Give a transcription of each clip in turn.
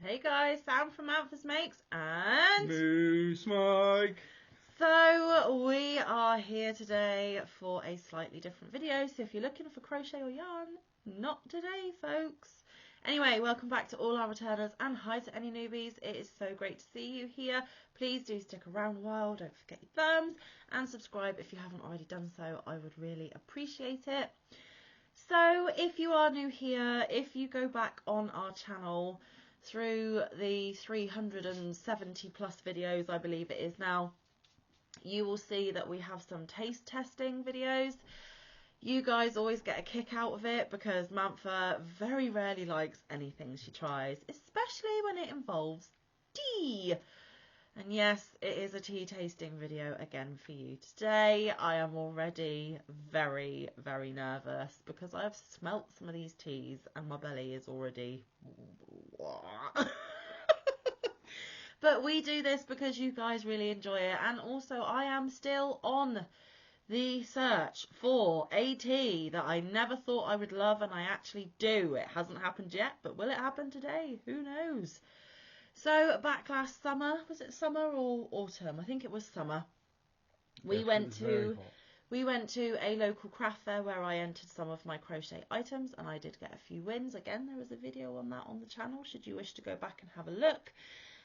Hey guys, Sam from Manfa's Makes and Moose Mike. So we are here today for a slightly different video. So if you're looking for crochet or yarn, not today folks. Anyway, welcome back to all our returners and hi to any newbies. It is so great to see you here. Please do stick around a while, don't forget your thumbs and subscribe if you haven't already done so. I would really appreciate it. So if you are new here, if you go back on our channel through the 370 plus videos, I believe it is now, you will see that we have some taste testing videos. You guys always get a kick out of it because Manfa very rarely likes anything she tries, especially when it involves tea. And yes, it is a tea tasting video again for you today. I am already very, very nervous because I've smelt some of these teas and my belly is already... But we do this because you guys really enjoy it, and also I am still on the search for a tea that I never thought I would love, and I actually do. It hasn't happened yet, but will it happen today? Who knows? So back last summer, was it summer or autumn? I think it was summer. We went to a local craft fair where I entered some of my crochet items and I did get a few wins. Again, there is a video on that on the channel should you wish to go back and have a look.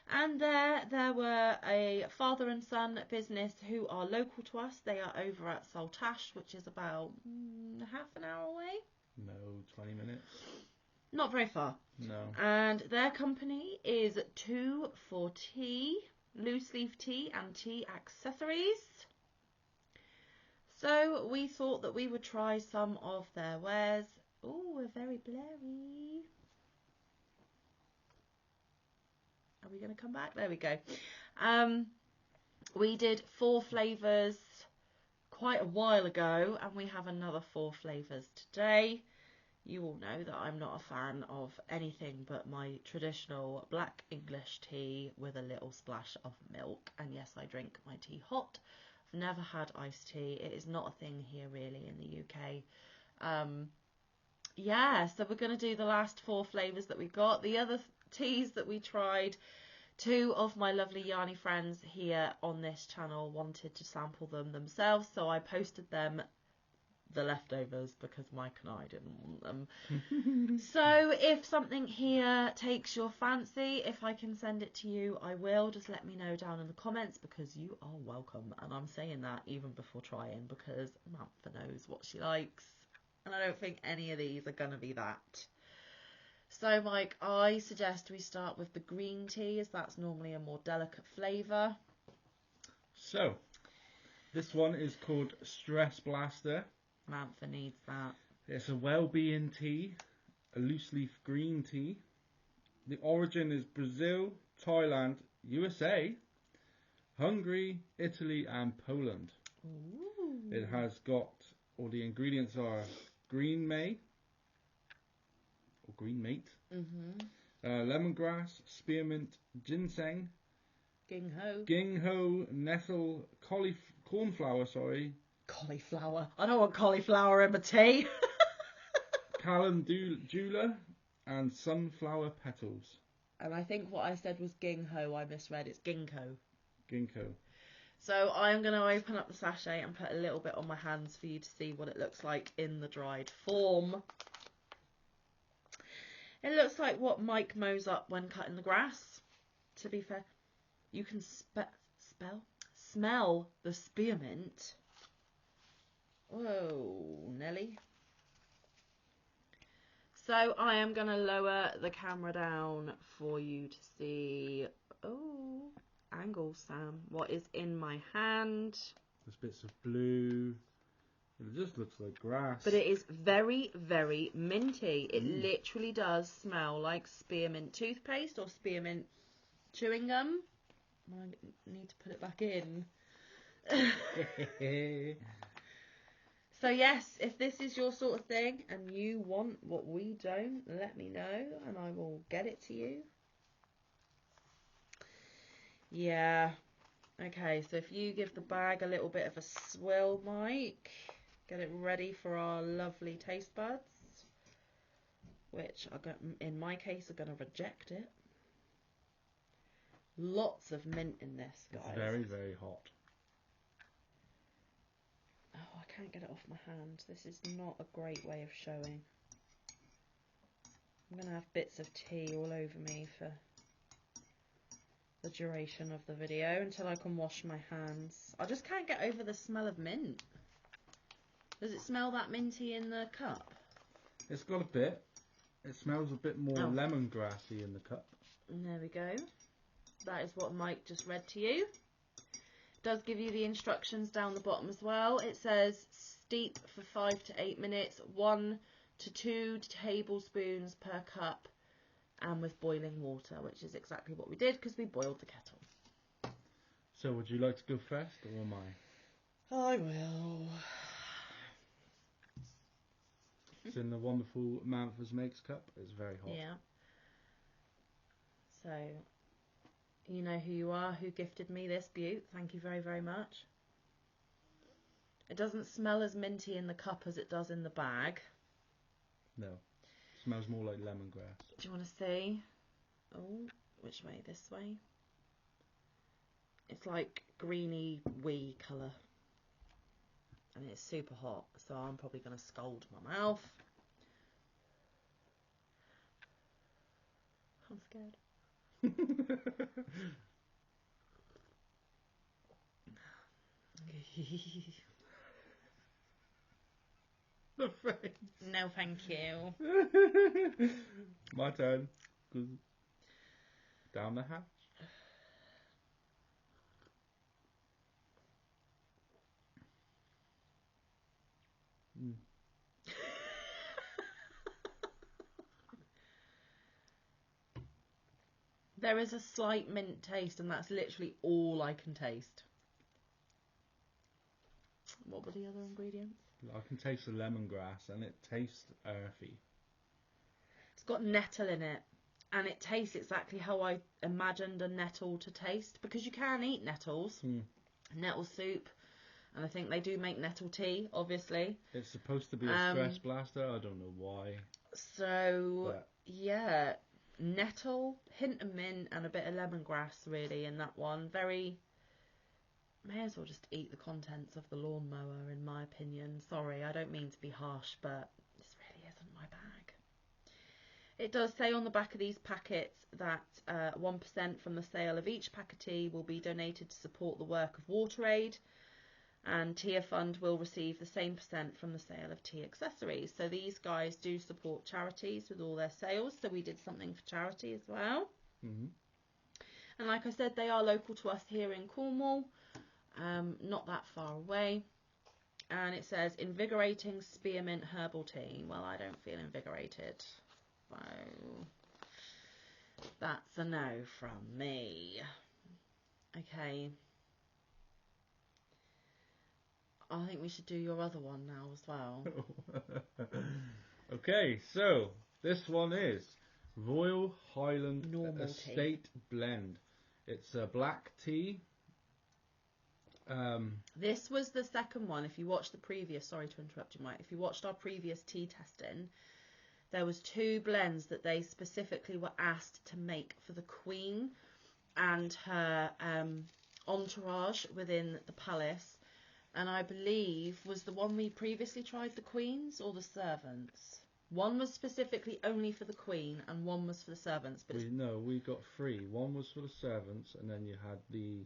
And there were a father and son business who are local to us. They are over at Saltash, which is about half an hour away. No, 20 minutes. Not very far. No. And their company is 2 for Tea, loose leaf tea and tea accessories. So we thought that we would try some of their wares. Oh, we're very blurry. Are we going to come back? There we go. We did 4 flavours quite a while ago, and we have another 4 flavours today. You all know that I'm not a fan of anything but my traditional black English tea with a little splash of milk. And yes, I drink my tea hot. I've never had iced tea. It is not a thing here really in the UK. Yeah, so we're going to do the last 4 flavours that we got. The other teas that we tried, 2 of my lovely yarny friends here on this channel wanted to sample them themselves, so I posted them the leftovers because Mike and I didn't want them. So if something here takes your fancy, if I can send it to you, I will. Just let me know down in the comments because you are welcome. And I'm saying that even before trying because Manfa knows what she likes. And I don't think any of these are going to be that. So Mike, I suggest we start with the green tea as that's normally a more delicate flavour. So, this one is called Stress Blaster. Manfa needs that. It's a well-being tea, a loose leaf green tea. The origin is Brazil, Thailand, USA, Hungary, Italy and Poland. Ooh. It has got, all the ingredients are green may, or green mate, lemongrass, spearmint, ginseng, ginho, nettle, cornflower, cauliflower. I don't want cauliflower in my tea. calendula, and sunflower petals. And I think what I said was ginho. I misread. It's ginkgo. Ginkgo. So I'm going to open up the sachet and put a little bit on my hands for you to see what it looks like in the dried form. It looks like what Mike mows up when cutting the grass. To be fair, you can smell the spearmint. Whoa, Nelly. So I am going to lower the camera down for you to see, oh, angle Sam, what is in my hand. There's bits of blue. It just looks like grass. But it is very, very minty. It literally does smell like spearmint toothpaste or spearmint chewing gum. I need to put it back in. So yes, if this is your sort of thing and you want what we don't, let me know and I will get it to you. Yeah. Okay, so if you give the bag a little bit of a swill, Mike, get it ready for our lovely taste buds, which are in my case are going to reject it. Lots of mint in this, guys. It's very, very hot. Oh, I can't get it off my hand. This is not a great way of showing. I'm going to have bits of tea all over me for the duration of the video until I can wash my hands. I just can't get over the smell of mint. Does it smell that minty in the cup? It's got a bit. It smells a bit more lemongrassy in the cup. And there we go. That is what Mike just read to you. It does give you the instructions down the bottom as well. It says steep for 5 to 8 minutes, 1 to 2 tablespoons per cup, and with boiling water, which is exactly what we did because we boiled the kettle. So would you like to go first, or am I? I will. It's in the wonderful Manfa's Makes cup. It's very hot. Yeah. So, you know who you are, who gifted me this beaut. Thank you very, very much. It doesn't smell as minty in the cup as it does in the bag. No. It smells more like lemongrass. Do you want to see? Oh, which way? This way? It's like greeny wee colour. And it's super hot, so I'm probably going to scald my mouth. I'm scared. The face. No, thank you. My turn. Down the hatch. Mm. There is a slight mint taste, and that's literally all I can taste. What were the other ingredients? I can taste the lemongrass, and it tastes earthy. It's got nettle in it, and it tastes exactly how I imagined a nettle to taste, because you can eat nettles. Nettle soup, and I think they do make nettle tea, obviously. It's supposed to be a stress blaster. I don't know why. So, But yeah, nettle, hint of mint, and a bit of lemongrass, really, in that one. Very... May as well just eat the contents of the lawnmower, in my opinion. Sorry, I don't mean to be harsh, but this really isn't my bag. It does say on the back of these packets that 1% from the sale of each pack of tea will be donated to support the work of WaterAid, and Tea Fund will receive the same percent from the sale of tea accessories. So these guys do support charities with all their sales, so we did something for charity as well. Mm-hmm. And like I said, they are local to us here in Cornwall. Not that far away. And it says invigorating spearmint herbal tea. Well, I don't feel invigorated, so that's a no from me. Okay, I think we should do your other one now as well. Okay, so this one is Royal Highland Normal Estate tea. Blend. It's a black tea. This was the second one. If you watched the previous, sorry to interrupt you, Mike. If you watched our previous tea testing, there was 2 blends that they specifically were asked to make for the Queen and her entourage within the palace. And I believe, was the one we previously tried the Queen's or the servants? One was specifically only for the Queen and one was for the servants. But we got 3. One was for the servants, and then you had the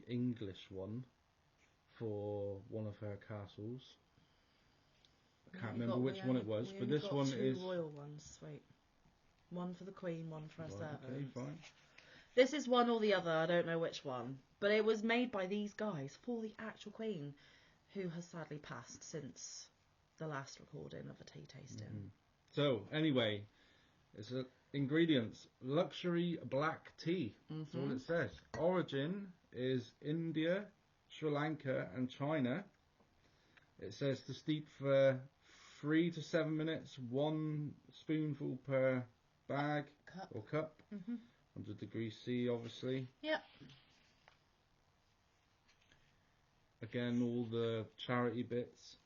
English one for one of her castles. I can't remember which one it was, but this one is 2 royal ones. Wait, one for the Queen, one for her servants. Okay, fine. This is one or the other. I don't know which one, but it was made by these guys for the actual Queen, who has sadly passed since the last recording of a tea tasting. Mm-hmm. So anyway, it's ingredients: luxury black tea. That's all it says. Origin is India, Sri Lanka, and China. It says to steep for 3 to 7 minutes, 1 spoonful per bag or cup. 100 degrees C, obviously. Yep. Again, all the charity bits.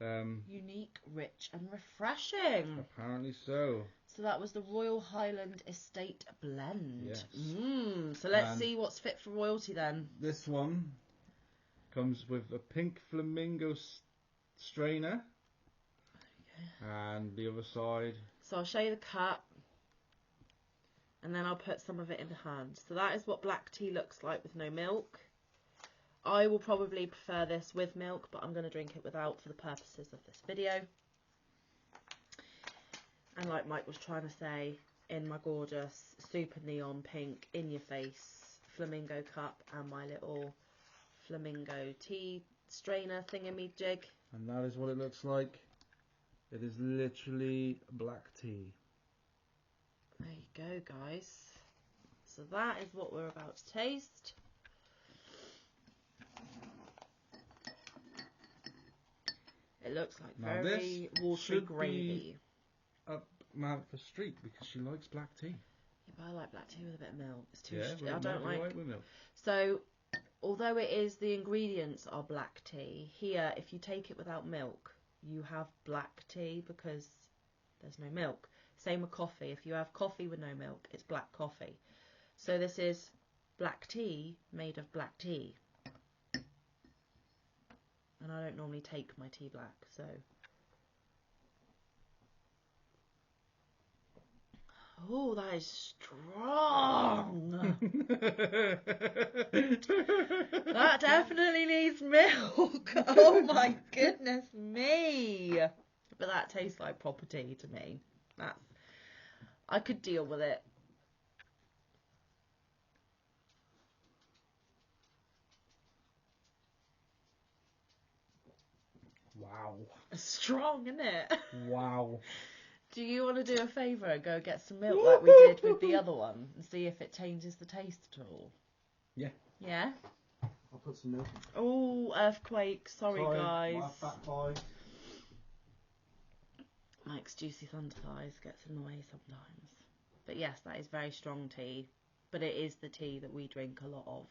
Unique, rich and refreshing. Apparently so. So that was the Royal Highland Estate Blend. Yes. So let's And see what's fit for royalty then. this one comes with a pink flamingo strainer. Okay. And the other side. So I'll show you the cup. And then I'll put some of it in the hand. So that is what black tea looks like with no milk. I will probably prefer this with milk, but I'm going to drink it without for the purposes of this video. And like Mike was trying to say, in my gorgeous, super neon pink, in your face flamingo cup and my little flamingo tea strainer thingamajig. And that is what it looks like. It is literally black tea. There you go, guys. So that is what we're about to taste. It looks like Now very watery gravy. Up Manfa Street because she likes black tea. Yeah, but I like black tea with a bit of milk. It's too. Yeah, I don't like. Right with milk. So, although it is the ingredients are black tea, here if you take it without milk, you have black tea because there's no milk. Same with coffee. If you have coffee with no milk, it's black coffee. So this is black tea made of black tea. And I don't normally take my tea black, so. Oh, that is strong. That definitely needs milk. Oh my goodness me. But that tastes like proper tea to me. I could deal with it. Wow. Strong, isn't it? Wow. Do you want to do a favour and go get some milk like we did with the other one and see if it changes the taste at all? Yeah. Yeah? I'll put some milk in. Oh, earthquake. Sorry guys. My fat boy. Mike's juicy thunder thighs gets in the way sometimes. But yes, that is very strong tea. But it is the tea that we drink a lot of.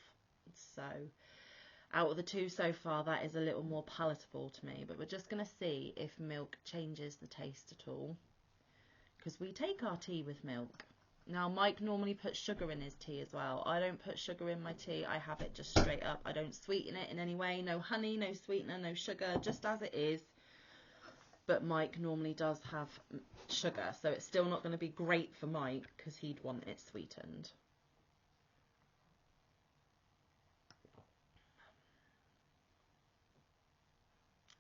So, out of the two so far, that is a little more palatable to me. But we're just going to see if milk changes the taste at all. Because we take our tea with milk. Now, Mike normally puts sugar in his tea as well. I don't put sugar in my tea. I have it just straight up. I don't sweeten it in any way. No honey, no sweetener, no sugar, just as it is. But Mike normally does have sugar, so it's still not going to be great for Mike because he'd want it sweetened.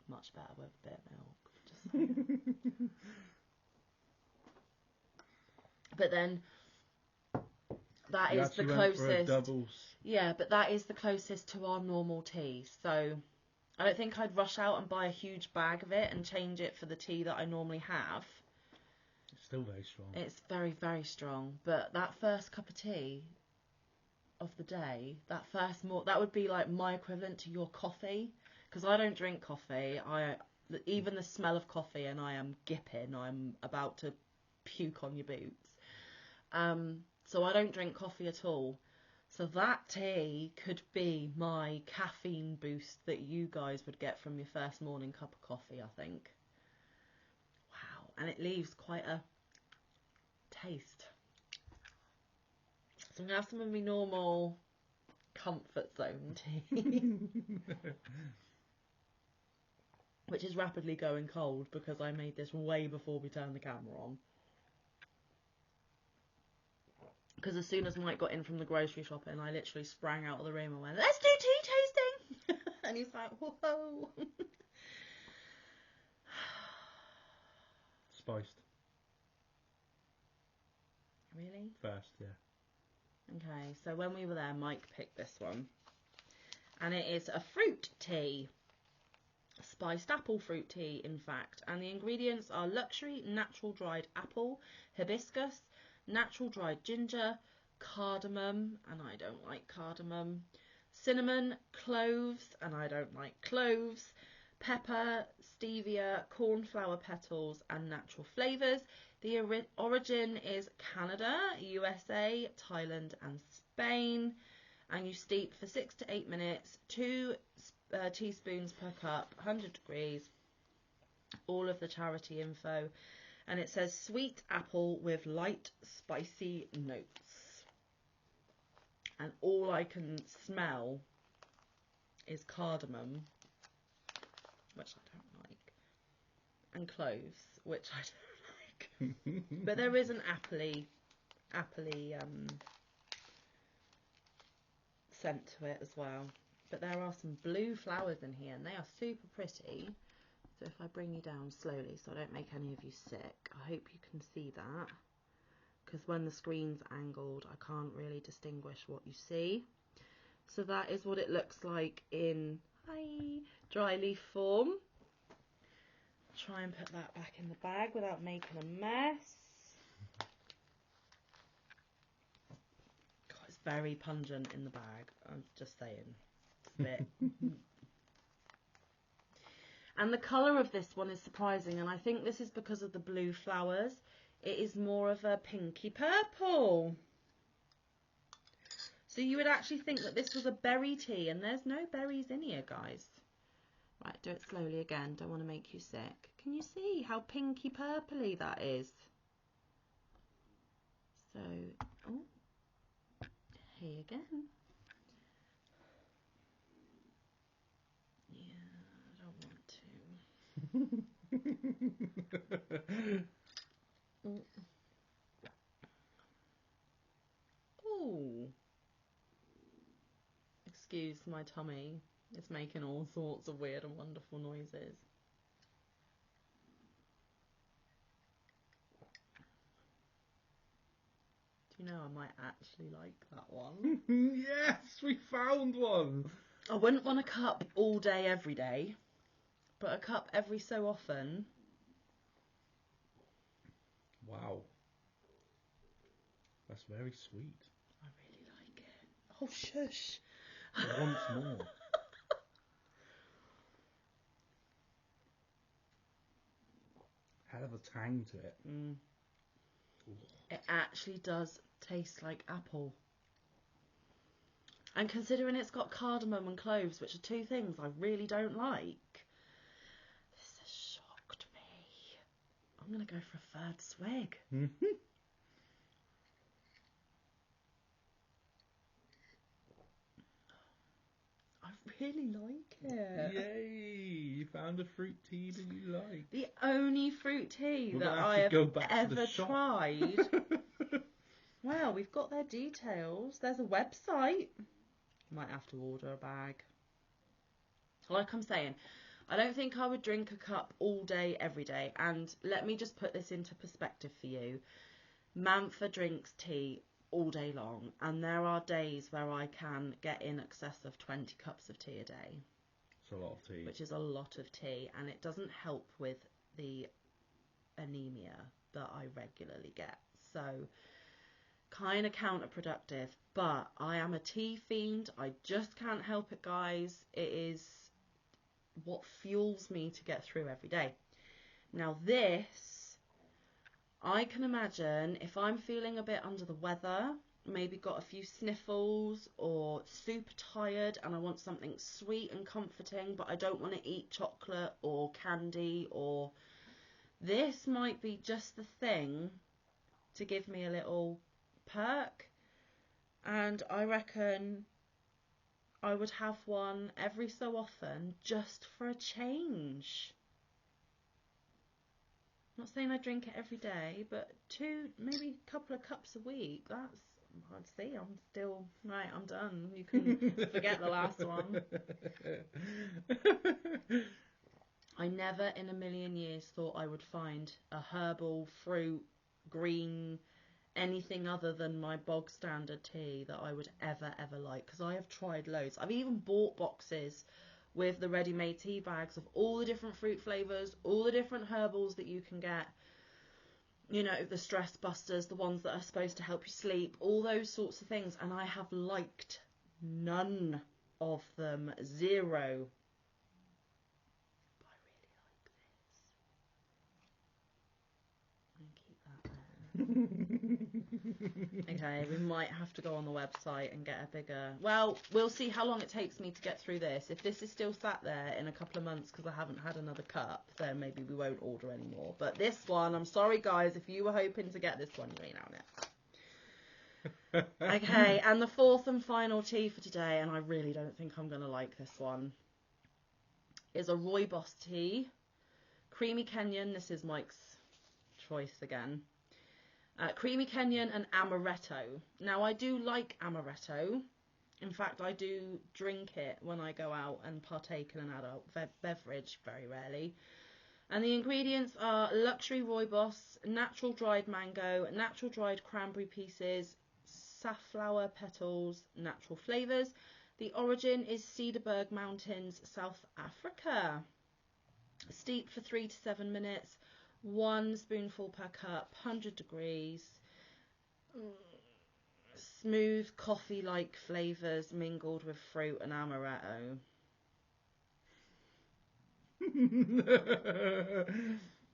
Much better with a bit of milk. Just saying. But then that is the closest. Yeah, but that is the closest to our normal tea. So I don't think I'd rush out and buy a huge bag of it and change it for the tea that I normally have. It's still very strong. It's very, very strong. But that first cup of tea of the day, that would be like my equivalent to your coffee. Because I don't drink coffee. Even the smell of coffee and I am gipping. I'm about to puke on your boots. So I don't drink coffee at all. So that tea could be my caffeine boost that you guys would get from your first morning cup of coffee, I think. Wow. And it leaves quite a taste. So I'm going to have some of my normal comfort zone tea. Which is rapidly going cold because I made this way before we turned the camera on. Because as soon as Mike got in from the grocery shopping, I literally sprang out of the room and went, "Let's do tea tasting!" And he's like, "Whoa!" Spiced. Really? First, yeah. Okay, so when we were there, Mike picked this one. And it is a fruit tea. Spiced apple fruit tea, in fact. And the ingredients are luxury natural dried apple, hibiscus, natural dried ginger, cardamom, and I don't like cardamom, cinnamon, cloves, and I don't like cloves, pepper, stevia, cornflower petals, and natural flavours. The origin is Canada, USA, Thailand, and Spain. And you steep for 6 to 8 minutes, 2 teaspoons per cup, 100 degrees. all of the charity info, and it says sweet apple with light spicy notes. And all I can smell is cardamom, which I don't like, and cloves, which I don't like. But there is an appley scent to it as well. But there are some blue flowers in here, and they are super pretty. So if I bring you down slowly so I don't make any of you sick, I hope you can see that. Because when the screen's angled, I can't really distinguish what you see. So that is what it looks like in dry leaf form. Try and put that back in the bag without making a mess. God, it's very pungent in the bag, I'm just saying. It's a bit. And the colour of this one is surprising, and I think this is because of the blue flowers. It is more of a pinky purple. So you would actually think that this was a berry tea, and there's no berries in here, guys. Right, do it slowly again. Don't want to make you sick. Can you see how pinky purpley that is? So, oh, here again. Yeah, I don't want to. Ooh. Excuse my tummy. It's making all sorts of weird and wonderful noises. Do you know I might actually like that one? Yes, we found one. I wouldn't want a cup all day, every day, but a cup every so often. Wow. That's very sweet. I really like it. Oh, shush. Once more. Hell of a tang to it. Mm. It actually does taste like apple. And considering it's got cardamom and cloves, which are two things I really don't like, this has shocked me. I'm going to go for a third swig. I really like it. Yay! You found a fruit tea that you like. The only fruit tea We're that gonna I have to have go back to ever the shop. tried. Well, we've got their details. There's a website. Might have to order a bag. Like I'm saying, I don't think I would drink a cup all day, every day. And let me just put this into perspective for you. Manfa drinks tea all day long, and there are days where I can get in excess of 20 cups of tea a day. It's a lot of tea. Which is a lot of tea, and it doesn't help with the anemia that I regularly get. So, kind of counterproductive, but I am a tea fiend. I just can't help it, guys. It is what fuels me to get through every day. Now this, I can imagine if I'm feeling a bit under the weather, maybe got a few sniffles or super tired and I want something sweet and comforting, but I don't want to eat chocolate or candy, or this might be just the thing to give me a little perk. And I reckon I would have one every so often just for a change. I'm not saying I drink it every day, but maybe a couple of cups a week. That's, I'd see, I'm still, right, I'm done. You can forget the last one. I never in a million years thought I would find a herbal, fruit, green, anything other than my bog standard tea that I would ever like, because I have tried loads. I've even bought boxes with the ready-made tea bags of all the different fruit flavours, all the different herbals that you can get, you know, the stress busters, the ones that are supposed to help you sleep, all those sorts of things, and I have liked none of them. Zero. But I really like this. I'm going to keep that there. Okay, we might have to go on the website and get a bigger... Well, we'll see how long it takes me to get through this. If this is still sat there in a couple of months because I haven't had another cup, then maybe we won't order anymore. But this one, I'm sorry guys, if you were hoping to get this one, you ain't on it. Okay, and the fourth and final tea for today, and I really don't think I'm going to like this one, is a Rooibos tea. Creamy Kenyan, this is Mike's choice again. Creamy Kenyan and Amaretto. Now, I do like Amaretto. In fact, I do drink it when I go out and partake in an adult beverage, very rarely. And the ingredients are luxury Rooibos, natural dried mango, natural dried cranberry pieces, safflower petals, natural flavours. The origin is Cedarburg Mountains, South Africa. Steep for 3 to 7 minutes. 1 spoonful per cup, 100 degrees. Smooth coffee-like flavours mingled with fruit and amaretto.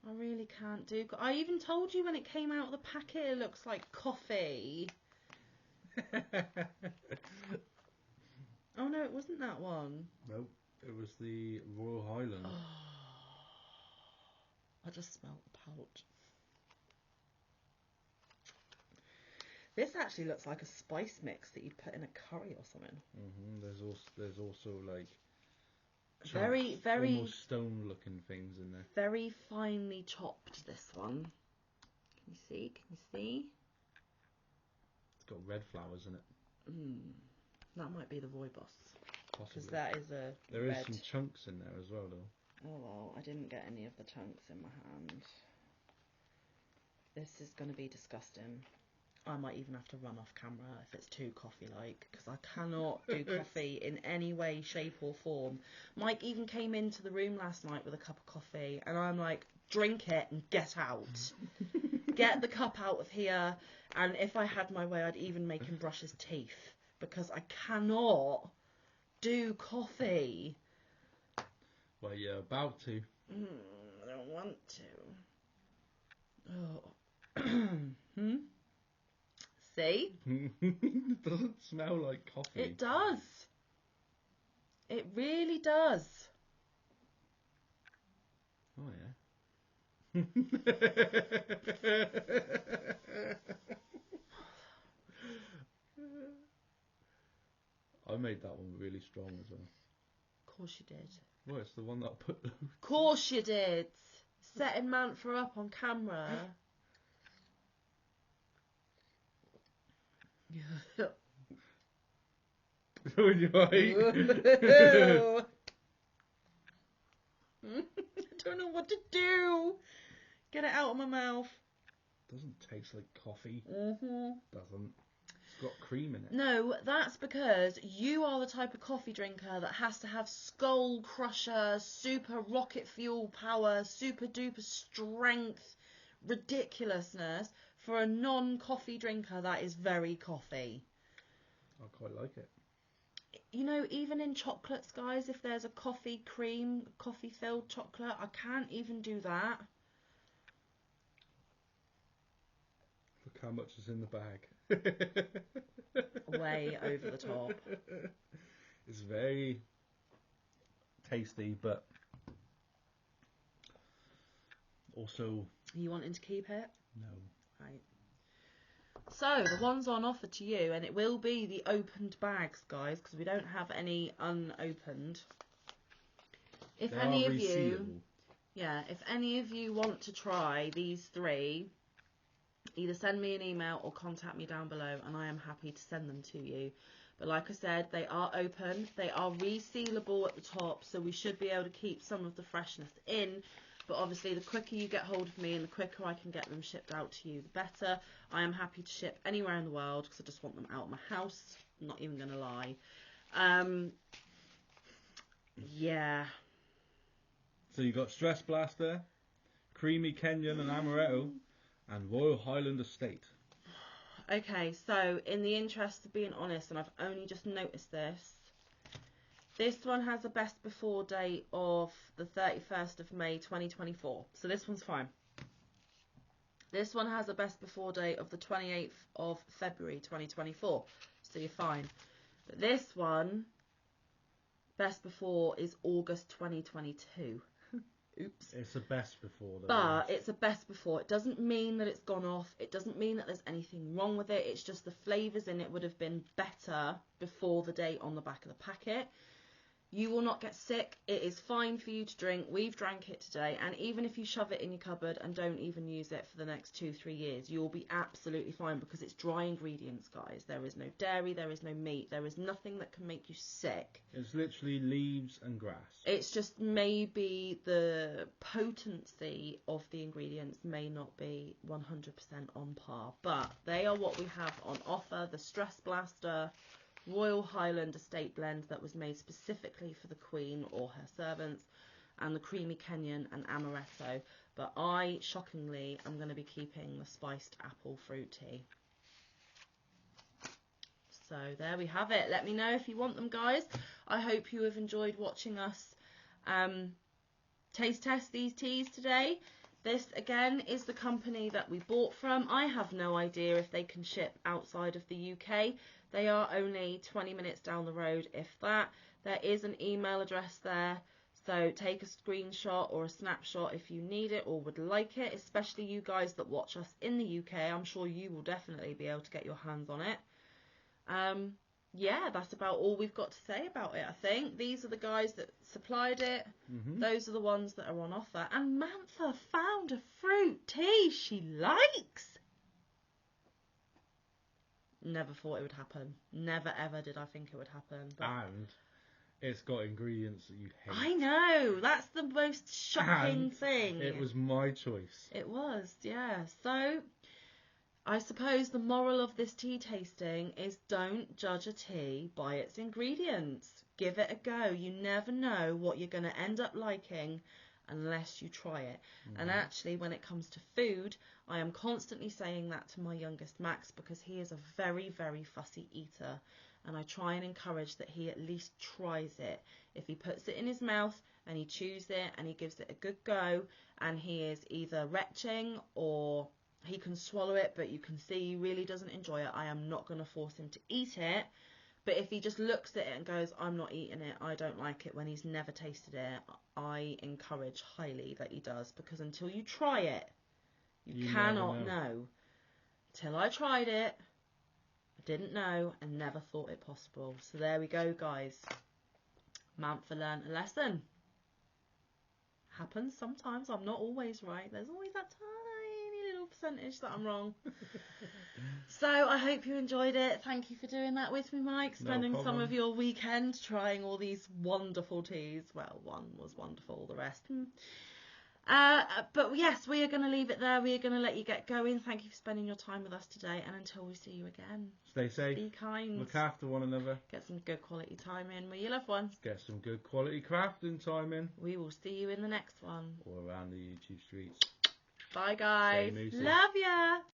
I really can't do... I even told you when it came out of the packet it looks like coffee. Oh no, it wasn't that one. Nope, it was the Royal Highland. I just smelled the pouch. This actually looks like a spice mix that you'd put in a curry or something. There's also like Very, very almost stone-looking things in there. Very finely chopped. This one. Can you see? Can you see? It's got red flowers in it. That might be the Rooibos. Possibly. Because that is a There red. is some chunks in there as well, though. Oh well, I didn't get any of the chunks in my hand. This is going to be disgusting. I might even have to run off camera if it's too coffee-like, because I cannot do coffee in any way, shape or form. Mike even came into the room last night with a cup of coffee, and I'm like, drink it and get out. Get the cup out of here, and if I had my way, I'd even make him brush his teeth, because I cannot do coffee. Well, you're about to. I don't want to. Oh. See? It doesn't smell like coffee. It does. It really does. Oh, yeah. I made that one really strong as well. Of course you did. Well, it's the one that I put... Of course you did. Setting Manfa up on camera. When you like. I don't know what to do. Get it out of my mouth. Doesn't taste like coffee. Mm-hmm. Doesn't. It's got cream in it. No, that's because you are the type of coffee drinker that has to have skull crusher, super rocket fuel power, super duper strength, ridiculousness for a non-coffee drinker that is very coffee. I quite like it. You know, even in chocolates, guys, if there's a coffee cream, coffee-filled chocolate, I can't even do that. Look how much is in the bag. Way over the top. It's very tasty, but also... You wanting to keep it? No. Right. So, the one's on offer to you, and it will be the opened bags, guys, because we don't have any unopened. If They any are of you... resealable. Yeah, if any of you want to try these 3... either send me an email or contact me down below, and I am happy to send them to you. But like I said, they are open, they are resealable at the top, so we should be able to keep some of the freshness in. But obviously, the quicker you get hold of me and the quicker I can get them shipped out to you, the better. I am happy to ship anywhere in the world because I just want them out of my house. I'm not even going to lie. Yeah. So you got Stress Blaster, Creamy Kenyan and Amaretto, and Royal Highland Estate. Okay, so in the interest of being honest, and I've only just noticed this one has a best before date of the 31st of May 2024. So this one's fine. This one has a best before date of the 28th of February 2024, so you're fine. But this one, best before, is August 2022. Oops. It's a best before, though. But it's a best before. It doesn't mean that it's gone off. It doesn't mean that there's anything wrong with it. It's just the flavours in it would have been better before the date on the back of the packet. You will not get sick. It is fine for you to drink. We've drank it today. And even if you shove it in your cupboard and don't even use it for the next 2-3 years, you'll be absolutely fine because it's dry ingredients, guys. There is no dairy. There is no meat. There is nothing that can make you sick. It's literally leaves and grass. It's just maybe the potency of the ingredients may not be 100% on par. But they are what we have on offer. The Stress Blaster Royal Highland Estate Blend that was made specifically for the Queen or her servants, and the Creamy Kenyan and Amaretto. But I, shockingly, am going to be keeping the spiced apple fruit tea. So there we have it. Let me know if you want them, guys. I hope you have enjoyed watching us taste test these teas today. This, again, is the company that we bought from. I have no idea if they can ship outside of the UK. They are only 20 minutes down the road, if that. There is an email address there, so take a screenshot or a snapshot if you need it or would like it, especially you guys that watch us in the UK. I'm sure you will definitely be able to get your hands on it. Yeah, that's about all we've got to say about it, I think. These are the guys that supplied it. Those are the ones that are on offer. And Manfa found a fruit tea she likes. Never thought it would happen. Never ever did I think it would happen. But And it's got ingredients that you hate. I know. That's the most shocking thing. It was my choice. It was, yeah. So I suppose the moral of this tea tasting is don't judge a tea by its ingredients. Give it a go. You never know what you're going to end up liking unless you try it. And actually, when it comes to food, I am constantly saying that to my youngest Max because he is a very, very fussy eater. And I try and encourage that he at least tries it. If he puts it in his mouth and he chews it and he gives it a good go and he is either retching or he can swallow it, but you can see he really doesn't enjoy it, I am not going to force him to eat it. But if he just looks at it and goes, I'm not eating it, I don't like it, when he's never tasted it, I encourage highly that he does. Because until you try it, you cannot know. Till I tried it, I didn't know and never thought it possible. So there we go, guys. Manfa learned a lesson. Happens sometimes. I'm not always right. There's always that tiny little percentage that I'm wrong. So I hope you enjoyed it. Thank you for doing that with me, Mike. Spending some of your weekend trying all these wonderful teas. Well, one was wonderful, the rest. But yes, we are going to leave it there. We are going to let you get going. Thank you for spending your time with us today. And until we see you again, stay safe. Be kind. Look after one another. Get some good quality time in with your loved ones. Get some good quality crafting time in. We will see you in the next one. Or around the YouTube streets. Bye, guys. Stay moosey. Love ya.